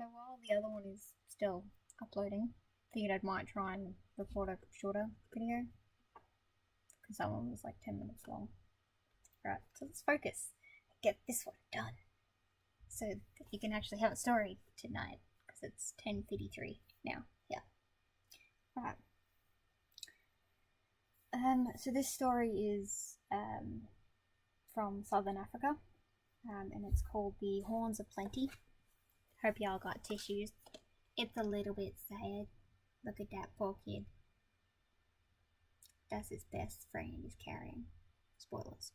So while the other one is still uploading, figured I might try and record a shorter video because that one was like 10 minutes long. Right, so let's focus. Get this one done so that you can actually have a story tonight because it's 10:53 now. Yeah. Alright. So this story is from Southern Africa, and it's called The Horns of Plenty. Hope y'all got tissues. It's a little bit sad. Look at that poor kid. That's his best friend he's carrying. Spoilers.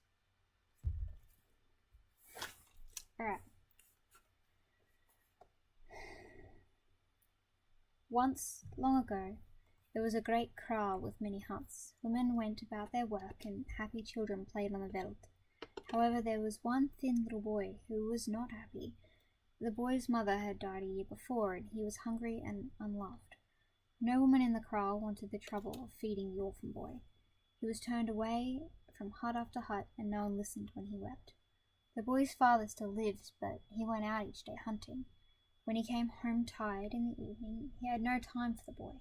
Alright. Once, long ago, there was a great kraal with many huts. Women went about their work and happy children played on the veld. However, there was one thin little boy who was not happy. The boy's mother had died a year before and he was hungry and unloved. No woman in the kraal wanted the trouble of feeding the orphan boy. He was turned away from hut after hut and no one listened when he wept. The boy's father still lived, but he went out each day hunting. When he came home tired in the evening, he had no time for the boy.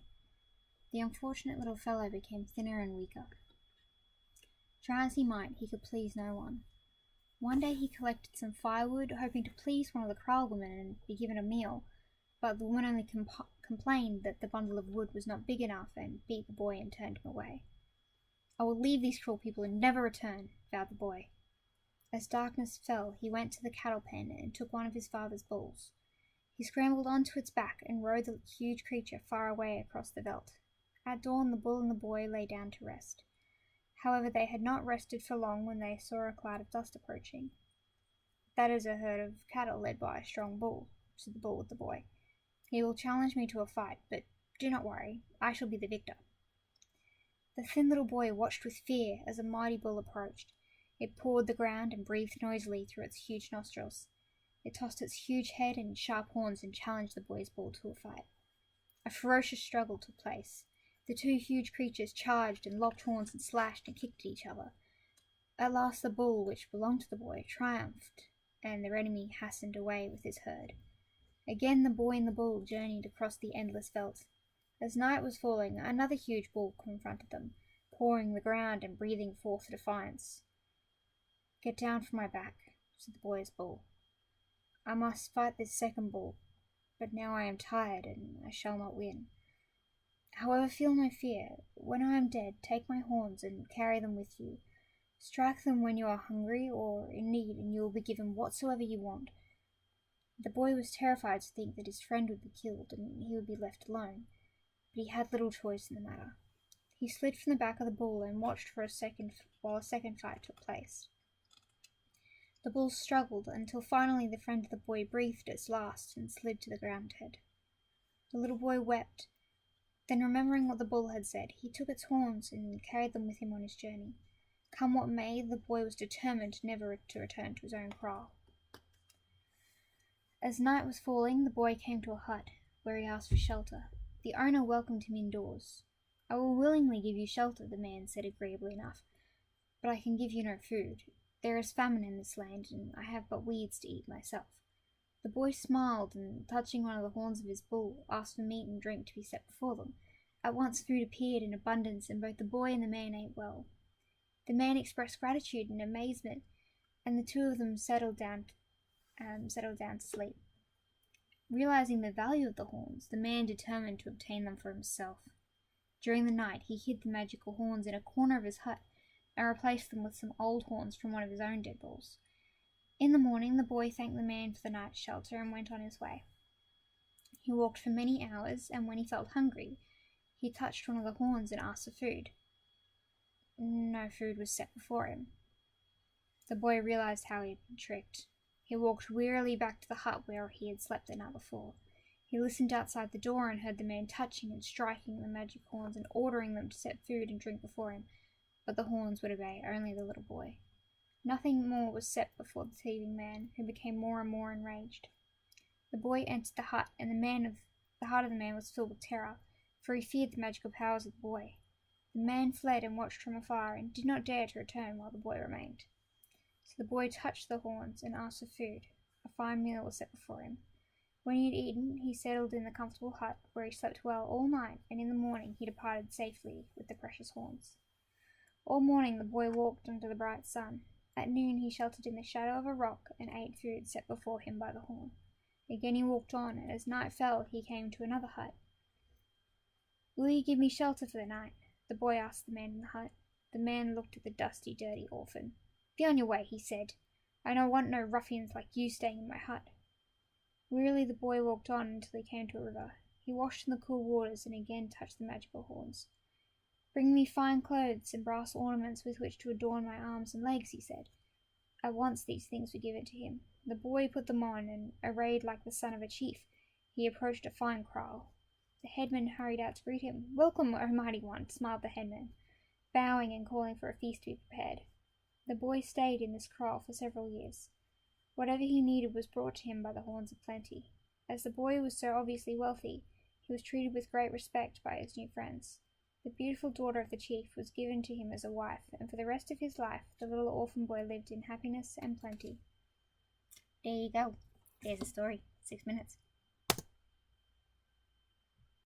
The unfortunate little fellow became thinner and weaker. Try as he might, he could please no one. One day he collected some firewood, hoping to please one of the kraal women and be given a meal, but the woman only complained that the bundle of wood was not big enough and beat the boy and turned him away. "I will leave these cruel people and never return," vowed the boy. As darkness fell, he went to the cattle pen and took one of his father's bulls. He scrambled onto its back and rode the huge creature far away across the veldt. At dawn, the bull and the boy lay down to rest. However, they had not rested for long when they saw a cloud of dust approaching. "That is a herd of cattle led by a strong bull," said the bull with the boy. "He will challenge me to a fight, but do not worry, I shall be the victor." The thin little boy watched with fear as a mighty bull approached. It pawed the ground and breathed noisily through its huge nostrils. It tossed its huge head and sharp horns and challenged the boy's bull to a fight. A ferocious struggle took place. The two huge creatures charged and locked horns and slashed and kicked at each other. At last the bull, which belonged to the boy, triumphed, and their enemy hastened away with his herd. Again the boy and the bull journeyed across the endless veldt. As night was falling, another huge bull confronted them, pawing the ground and breathing forth defiance. "Get down from my back," said the boy's bull. "I must fight this second bull, but now I am tired and I shall not win. However, feel no fear. When I am dead, take my horns and carry them with you. Strike them when you are hungry or in need, and you will be given whatsoever you want." The boy was terrified to think that his friend would be killed and he would be left alone, but he had little choice in the matter. He slid from the back of the bull and watched for a second while a second fight took place. The bull struggled until finally the friend of the boy breathed its last and slid to the ground dead. The little boy wept. Then, remembering what the bull had said, he took its horns and carried them with him on his journey. Come what may, the boy was determined never to return to his own kraal. As night was falling, the boy came to a hut, where he asked for shelter. The owner welcomed him indoors. "I will willingly give you shelter," the man said agreeably enough, "but I can give you no food. There is famine in this land, and I have but weeds to eat myself." The boy smiled and, touching one of the horns of his bull, asked for meat and drink to be set before them. At once food appeared in abundance, and both the boy and the man ate well. The man expressed gratitude and amazement, and the two of them settled down to sleep. Realizing the value of the horns, the man determined to obtain them for himself. During the night, he hid the magical horns in a corner of his hut and replaced them with some old horns from one of his own dead bulls. In the morning, the boy thanked the man for the night's shelter and went on his way. He walked for many hours, and when he felt hungry, he touched one of the horns and asked for food. No food was set before him. The boy realized how he had been tricked. He walked wearily back to the hut where he had slept the night before. He listened outside the door and heard the man touching and striking the magic horns and ordering them to set food and drink before him, but the horns would obey only the little boy. Nothing more was set before the thieving man, who became more and more enraged. The boy entered the hut, and the heart of the man was filled with terror, for he feared the magical powers of the boy. The man fled and watched from afar, and did not dare to return while the boy remained. So the boy touched the horns and asked for food. A fine meal was set before him. When he had eaten, he settled in the comfortable hut, where he slept well all night, and in the morning he departed safely with the precious horns. All morning the boy walked under the bright sun. At noon he sheltered in the shadow of a rock and ate food set before him by the horn. Again he walked on, and as night fell he came to another hut. "Will you give me shelter for the night?" the boy asked the man in the hut. The man looked at the dusty, dirty orphan. "Be on your way," he said. "I don't want no ruffians like you staying in my hut." Wearily the boy walked on until he came to a river. He washed in the cool waters and again touched the magical horns. "Bring me fine clothes and brass ornaments with which to adorn my arms and legs," he said. At once these things were given to him. The boy put them on, and, arrayed like the son of a chief, he approached a fine kraal. The headman hurried out to greet him. "Welcome, O mighty one," smiled the headman, bowing and calling for a feast to be prepared. The boy stayed in this kraal for several years. Whatever he needed was brought to him by the Horns of Plenty. As the boy was so obviously wealthy, he was treated with great respect by his new friends. The beautiful daughter of the chief was given to him as a wife, and for the rest of his life the little orphan boy lived in happiness and plenty. There you go. There's a story. 6 minutes.